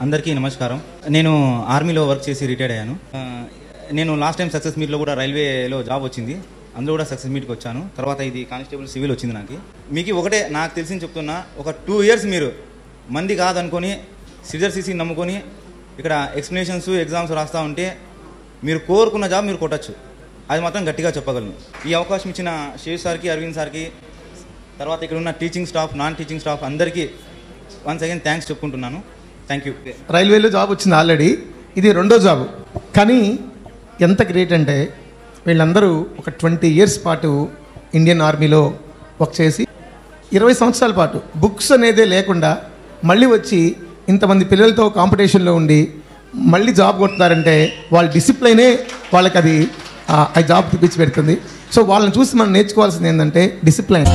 అందరికీ నమస్కారం. నేను ఆర్మీలో వర్క్ చేసి రిటైర్డ్ అయ్యాను. నేను లాస్ట్ టైం సక్సెస్ మీట్లో కూడా రైల్వేలో జాబ్ వచ్చింది, అందులో కూడా సక్సెస్ మీట్కి వచ్చాను. తర్వాత ఇది కానిస్టేబుల్ సివిల్ వచ్చింది. మీకు ఒకటే నాకు తెలిసింది చెప్తున్నా, ఒక 2 years మీరు మంది కాదనుకొని సిజర్ సీసీ నమ్ముకొని ఇక్కడ ఎక్స్ప్లెనేషన్స్ ఎగ్జామ్స్ రాస్తూ ఉంటే మీరు కోరుకున్న జాబ్ మీరు కొట్టచ్చు. అది మాత్రం గట్టిగా చెప్పగలను. ఈ అవకాశం ఇచ్చిన శేష్ సార్కి, అరవింద్ సార్కి, తర్వాత ఇక్కడ ఉన్న teaching staff, non teaching staff అందరికీ వన్స్ అగైన్ థ్యాంక్స్ చెప్పుకుంటున్నాను. Thank you. రైల్వేలో జాబ్ వచ్చింది ఆల్రెడీ, ఇది 2వ జాబ్. కానీ ఎంత గ్రేట్ అంటే వీళ్ళందరూ ఒక 20 years పాటు ఇండియన్ ఆర్మీలో వర్క్ చేసి 20 సంవత్సరాల పాటు బుక్స్ అనేదే లేకుండా మళ్ళీ వచ్చి ఇంతమంది పిల్లలతో కాంపిటీషన్లో ఉండి మళ్ళీ జాబ్ కొడుతున్నారంటే వాళ్ళ డిసిప్లైనే వాళ్ళకి అది ఆ జాబ్ తెప్పించి పెడుతుంది. సో వాళ్ళని చూసి మనం నేర్చుకోవాల్సింది ఏంటంటే డిసిప్లైన్.